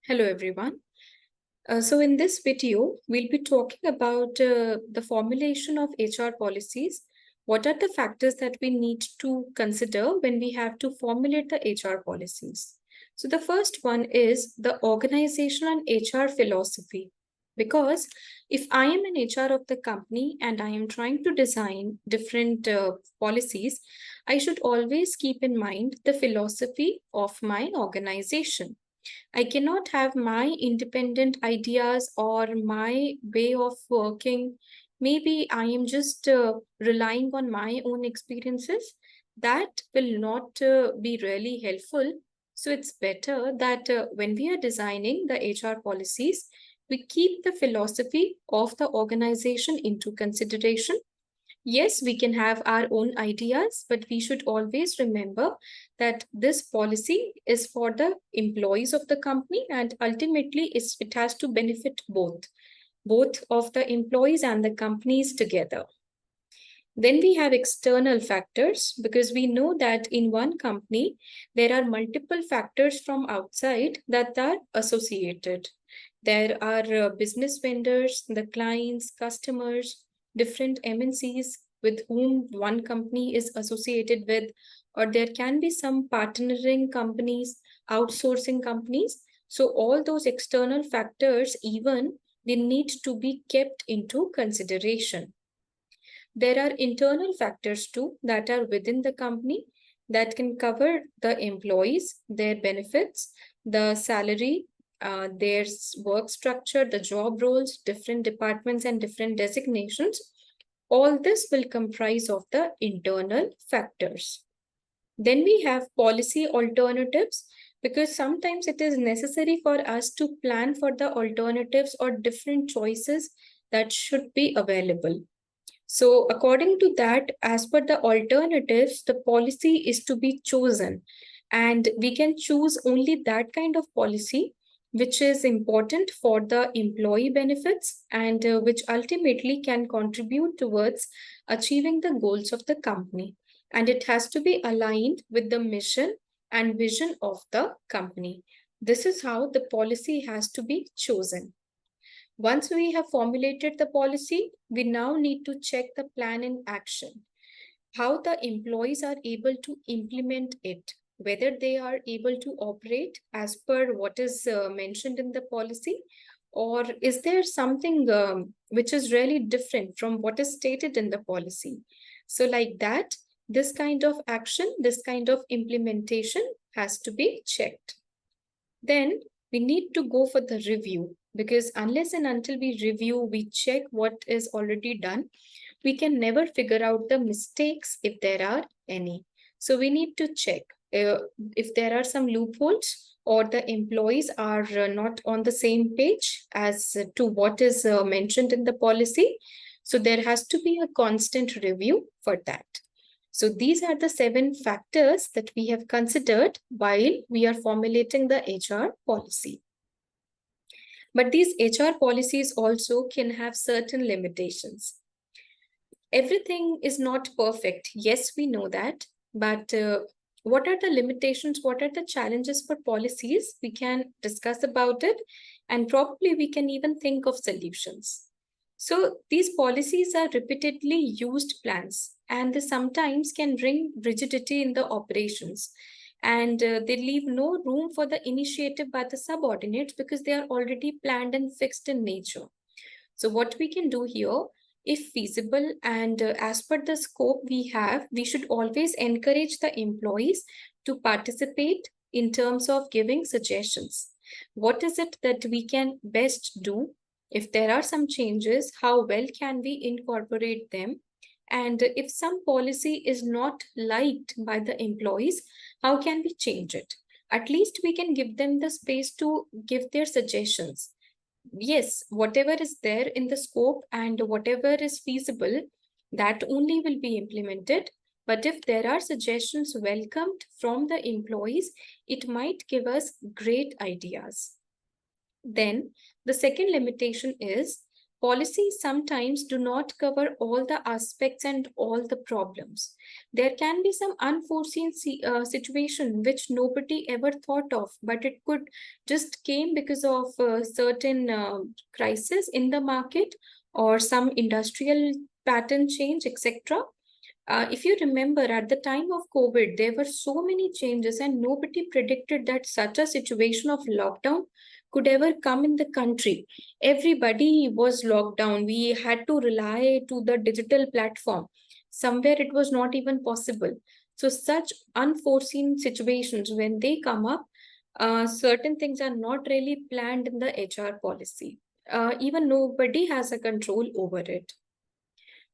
Hello, everyone. So in this video, we'll be talking about the formulation of HR policies. What are the factors that we need to consider when we have to formulate the HR policies? So the first one is the organizational and HR philosophy. Because if I am an HR of the company and I am trying to design different policies, I should always keep in mind the philosophy of my organization. I cannot have my independent ideas or my way of working. Maybe I am just relying on my own experiences. That will not be really helpful. So it's better that when we are designing the HR policies, we keep the philosophy of the organization into consideration. Yes, we can have our own ideas, but we should always remember that this policy is for the employees of the company and ultimately it has to benefit both of the employees and the companies together. Then we have external factors because we know that in one company, there are multiple factors from outside that are associated. There are business vendors, the clients, customers, different MNCs with whom one company is associated with, or there can be some partnering companies, outsourcing companies. So all those external factors, even they need to be kept into consideration. There are internal factors too that are within the company that can cover the employees, their benefits, the salary, their work structure, the job roles, different departments, and different designations. All this will comprise of the internal factors. Then we have policy alternatives because sometimes it is necessary for us to plan for the alternatives or different choices that should be available. So, according to that, as per the alternatives, the policy is to be chosen. And we can choose only that kind of policy which is important for the employee benefits and which ultimately can contribute towards achieving the goals of the company. And it has to be aligned with the mission and vision of the company. This is how the policy has to be chosen. Once we have formulated the policy, we now need to check the plan in action, how the employees are able to implement it, whether they are able to operate as per what is mentioned in the policy, or is there something which is really different from what is stated in the policy. So, like that, this kind of action, this kind of implementation has to be checked. Then we need to go for the review because unless and until we review, we check what is already done, we can never figure out the mistakes if there are any. So we need to check if there are some loopholes or the employees are not on the same page as to what is mentioned in the policy. So there has to be a constant review for that. So these are the 7 factors that we have considered while we are formulating the HR policy. But these HR policies also can have certain limitations. Everything is not perfect. Yes, we know that. But what are the limitations? What are the challenges for policies? We can discuss about it and probably we can even think of solutions. So these policies are repeatedly used plans and they sometimes can bring rigidity in the operations and they leave no room for the initiative by the subordinates because they are already planned and fixed in nature. So what we can do here, if feasible and as per the scope we have, we should always encourage the employees to participate in terms of giving suggestions. What is it that we can best do? If there are some changes, how well can we incorporate them? And if some policy is not liked by the employees, how can we change it? At least we can give them the space to give their suggestions. Yes, whatever is there in the scope and whatever is feasible, that only will be implemented. But if there are suggestions welcomed from the employees, it might give us great ideas. Then the second limitation is Policies sometimes do not cover all the aspects and all the problems. There can be some unforeseen situation which nobody ever thought of, but it could just came because of certain crisis in the market or some industrial pattern change, etc. If you remember, at the time of COVID, there were so many changes, and nobody predicted that such a situation of lockdown could ever come in the country. Everybody was locked down. We had to rely to the digital platform. Somewhere it was not even possible. So, such unforeseen situations, when they come up, certain things are not really planned in the HR policy. Even nobody has a control over it.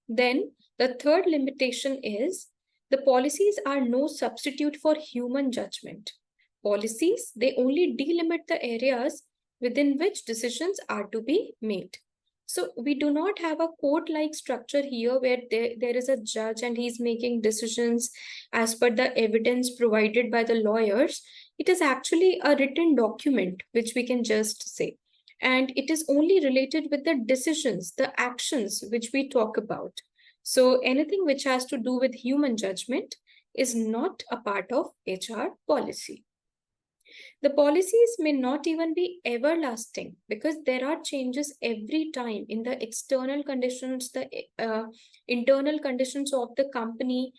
Then the third limitation is the policies are no substitute for human judgment. Policies, they only delimit the areas within which decisions are to be made. So we do not have a court-like structure here where there is a judge and he's making decisions as per the evidence provided by the lawyers. It is actually a written document, which we can just say, and it is only related with the decisions, the actions which we talk about. So anything which has to do with human judgment is not a part of HR policy. The policies may not even be everlasting because there are changes every time in the external conditions, the internal conditions of the company,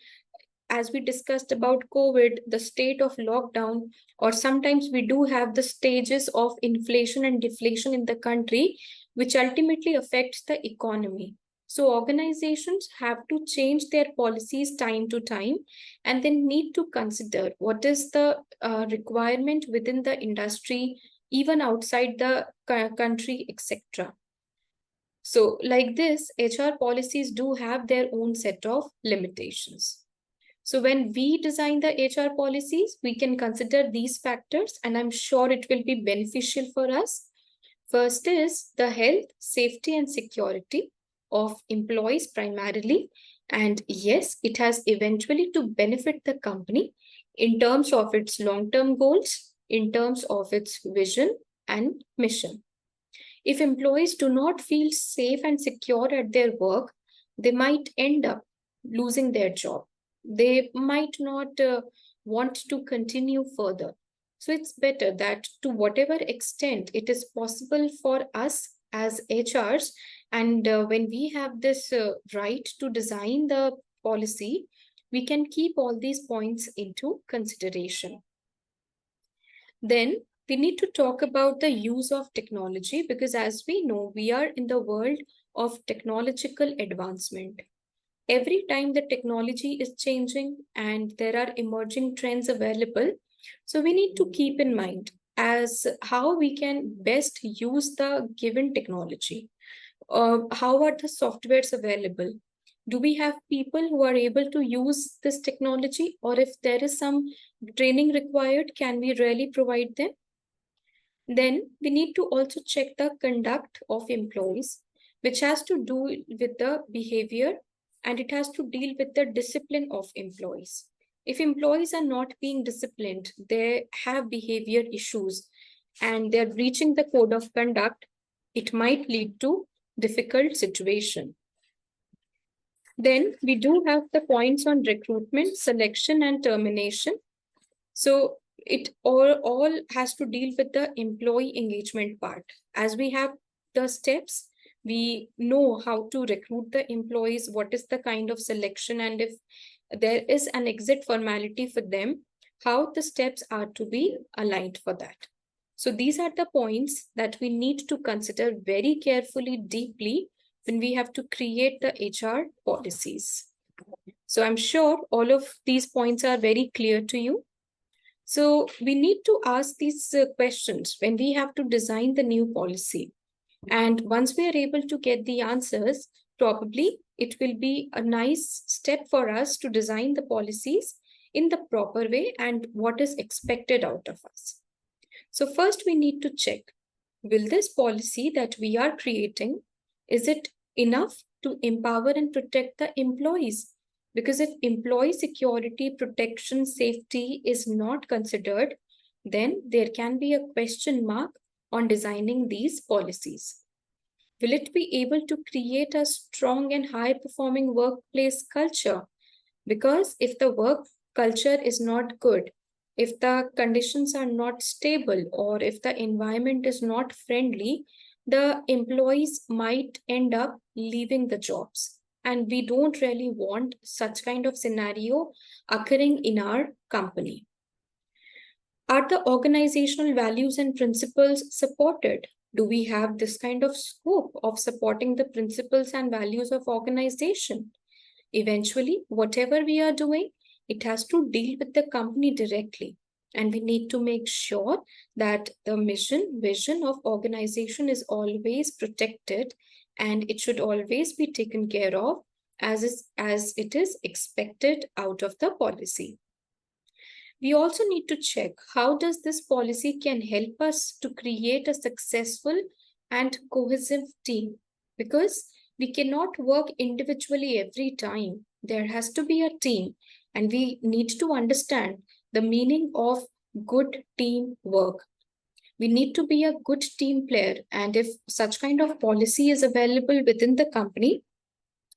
as we discussed about COVID, the state of lockdown, or sometimes we do have the stages of inflation and deflation in the country, which ultimately affects the economy. So organizations have to change their policies time to time, and they need to consider what is the requirement within the industry, even outside the country, etc. So like this, HR policies do have their own set of limitations. So when we design the HR policies, we can consider these factors, and I'm sure it will be beneficial for us. First is the health, safety, and security of employees primarily. And yes, it has eventually to benefit the company in terms of its long-term goals, in terms of its vision and mission. If employees do not feel safe and secure at their work, they might end up losing their job. They might not want to continue further. So it's better that to whatever extent it is possible for us as HRs, and when we have this right to design the policy, we can keep all these points into consideration. Then we need to talk about the use of technology because, as we know, we are in the world of technological advancement. Every time the technology is changing and there are emerging trends available, so we need to keep in mind as how we can best use the given technology. How are the softwares available? Do we have people who are able to use this technology, or if there is some training required, can we really provide them? Then we need to also check the conduct of employees, which has to do with the behavior, and it has to deal with the discipline of employees. If employees are not being disciplined, they have behavior issues, and they're breaching the code of conduct, it might lead to difficult situation. Then we do have the points on recruitment, selection, and termination. So it all has to deal with the employee engagement part. As we have the steps, we know how to recruit the employees, what is the kind of selection, and if there is an exit formality for them, how the steps are to be aligned for that. So these are the points that we need to consider very carefully, deeply, when we have to create the HR policies. So I'm sure all of these points are very clear to you. So we need to ask these questions when we have to design the new policy. And once we are able to get the answers, probably it will be a nice step for us to design the policies in the proper way and what is expected out of us. So first we need to check, will this policy that we are creating, is it enough to empower and protect the employees? Because if employee security, protection, safety is not considered, then there can be a question mark on designing these policies. Will it be able to create a strong and high performing workplace culture? Because if the work culture is not good, if the conditions are not stable, or if the environment is not friendly, the employees might end up leaving the jobs. And we don't really want such kind of scenario occurring in our company. Are the organizational values and principles supported? Do we have this kind of scope of supporting the principles and values of organization? Eventually, whatever we are doing, it has to deal with the company directly. And we need to make sure that the mission, vision of organization is always protected, and it should always be taken care of as it is expected out of the policy. We also need to check how does this policy can help us to create a successful and cohesive team, because we cannot work individually every time. There has to be a team, and we need to understand the meaning of good team work. We need to be a good team player, and if such kind of policy is available within the company,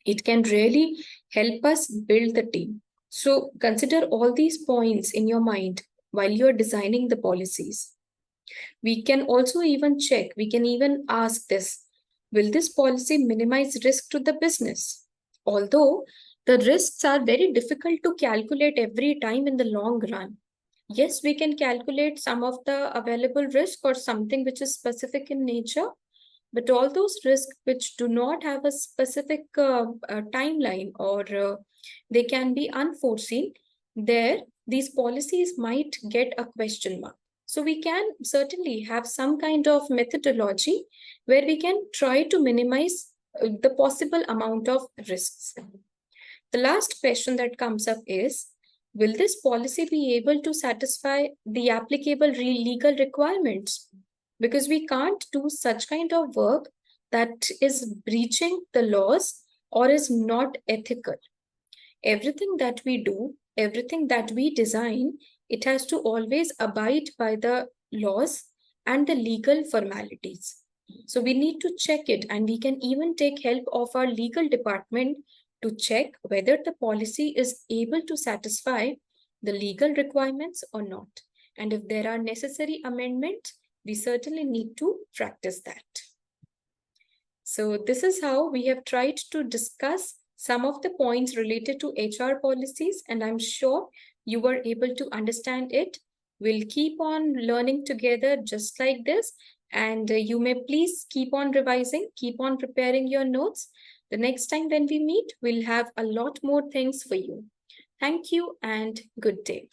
it can really help us build the team. So consider all these points in your mind while you're designing the policies. We can also even check, we can even ask this: will this policy minimize risk to the business? Although the risks are very difficult to calculate every time in the long run. Yes, we can calculate some of the available risk or something which is specific in nature, but all those risks which do not have a specific timeline, or they can be unforeseen, there these policies might get a question mark. So we can certainly have some kind of methodology where we can try to minimize the possible amount of risks. The last question that comes up is, will this policy be able to satisfy the applicable legal requirements? Because we can't do such kind of work that is breaching the laws or is not ethical. Everything that we do, everything that we design, it has to always abide by the laws and the legal formalities. So we need to check it, and we can even take help of our legal department to check whether the policy is able to satisfy the legal requirements or not. And if there are necessary amendments, we certainly need to practice that. So this is how we have tried to discuss some of the points related to HR policies, and I'm sure you were able to understand it. We'll keep on learning together just like this, and you may please keep on revising, keep on preparing your notes. The next time when we meet, we'll have a lot more things for you. Thank you and good day.